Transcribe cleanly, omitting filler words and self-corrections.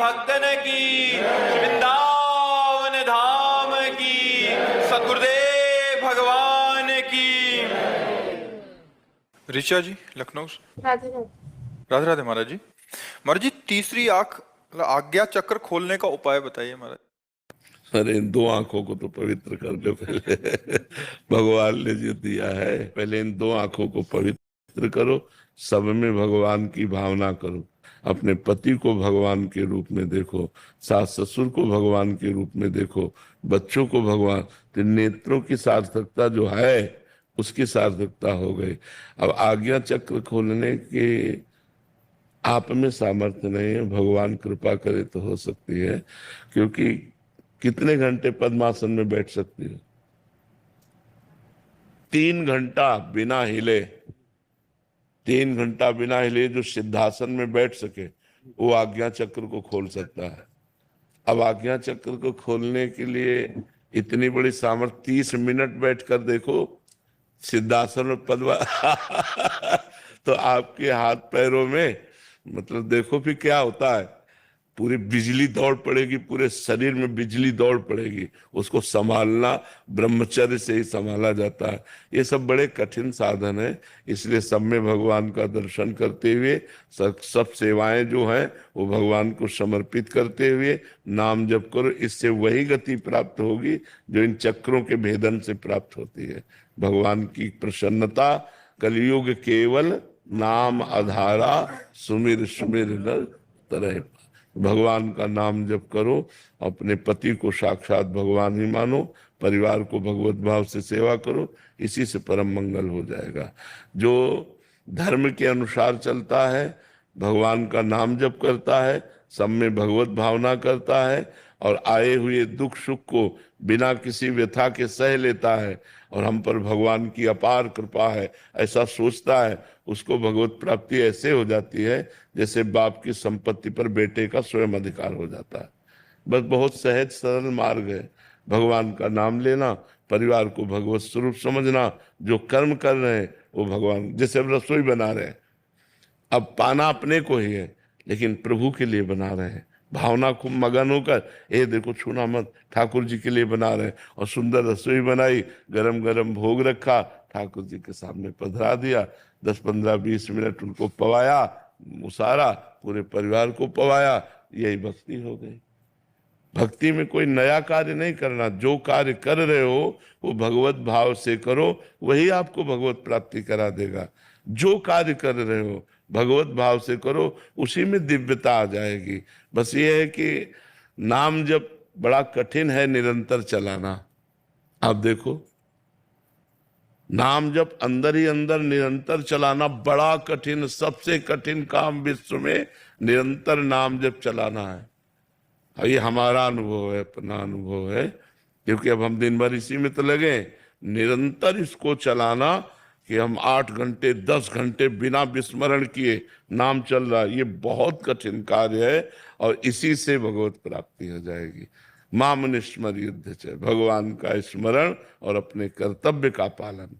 भक्तन की, वृंदावन धाम की, सद्गुरुदेव भगवान की। ऋचा जी लखनऊ से। राधे राधे। राधे राधे महाराज जी। महाराज जी, तीसरी आंख आज्ञा चक्र खोलने का उपाय बताइए महाराज। अरे इन दो आंखों को तो पवित्र कर लो पहले। भगवान ने जो दिया है, पहले इन दो आंखों को पवित्र करो, सब में भगवान की भावना करो, अपने पति को भगवान के रूप में देखो, सास ससुर को भगवान के रूप में देखो, बच्चों को भगवान। तो नेत्रों की सार्थकता जो है उसकी सार्थकता हो गई। अब आज्ञा चक्र खोलने के आप में सामर्थ्य नहीं है, भगवान कृपा करे तो हो सकती है, क्योंकि कितने घंटे पद्मासन में बैठ सकती हो? 3 घंटा बिना हिले। 3 घंटा बिना हिले जो सिद्धासन में बैठ सके वो आज्ञा चक्र को खोल सकता है। अब आज्ञा चक्र को खोलने के लिए इतनी बड़ी सामर्थ्य, 30 मिनट बैठकर देखो सिद्धासन में पद्मा। तो आपके हाथ पैरों में, मतलब देखो फिर क्या होता है, पूरी बिजली दौड़ पड़ेगी, पूरे शरीर में बिजली दौड़ पड़ेगी। उसको संभालना ब्रह्मचर्य से ही संभाला जाता है। ये सब बड़े कठिन साधन है, इसलिए सब में भगवान का दर्शन करते हुए सब सेवाएं जो हैं वो भगवान को समर्पित करते हुए नाम जप करो। इससे वही गति प्राप्त होगी जो इन चक्रों के भेदन से प्राप्त होती है। भगवान की प्रसन्नता, कलयुग केवल नाम आधारा, सुमिर सुमिर नर तरह। भगवान का नाम जप करो, अपने पति को साक्षात भगवान ही मानो, परिवार को भगवत भाव से सेवा करो, इसी से परम मंगल हो जाएगा। जो धर्म के अनुसार चलता है, भगवान का नाम जप करता है, सब में भगवत भावना करता है और आए हुए दुख सुख को बिना किसी व्यथा के सह लेता है और हम पर भगवान की अपार कृपा है ऐसा सोचता है, उसको भगवत प्राप्ति ऐसे हो जाती है जैसे बाप की संपत्ति पर बेटे का स्वयं अधिकार हो जाता है। बस बहुत सहज सरल मार्ग है। भगवान का नाम लेना, परिवार को भगवत स्वरूप समझना, जो कर्म कर रहे हैं वो भगवान, जैसे अब रसोई बना रहे हैं, अब पाना अपने को ही है लेकिन प्रभु के लिए बना रहे हैं, भावना खूब मगन होकर, ये देखो छूना मत, ठाकुर जी के लिए बना रहे हैं। और सुंदर रसोई बनाई, गरम गरम भोग रखा, ठाकुर जी के सामने पधरा दिया, 10 15 20 मिनट उनको पवाया, मुसारा, पूरे परिवार को पवाया, यही भक्ति हो गई। भक्ति में कोई नया कार्य नहीं करना, जो कार्य कर रहे हो वो भगवत भाव से करो, वही आपको भगवत प्राप्ति करा देगा। जो कार्य कर रहे हो भगवत भाव से करो, उसी में दिव्यता आ जाएगी। बस ये है कि नाम जब बड़ा कठिन है निरंतर चलाना। आप देखो, नाम जब अंदर ही अंदर निरंतर चलाना बड़ा कठिन, सबसे कठिन काम विश्व में निरंतर नाम जब चलाना है। ये हमारा अनुभव है, अपना अनुभव है, क्योंकि अब हम दिन भर इसी में तो लगे। निरंतर इसको चलाना कि हम 8 घंटे 10 घंटे बिना विस्मरण किए नाम चल रहा, ये बहुत कठिन कार्य है और इसी से भगवत प्राप्ति हो जाएगी। माम निस्मर युद्ध च, भगवान का स्मरण और अपने कर्तव्य का पालन।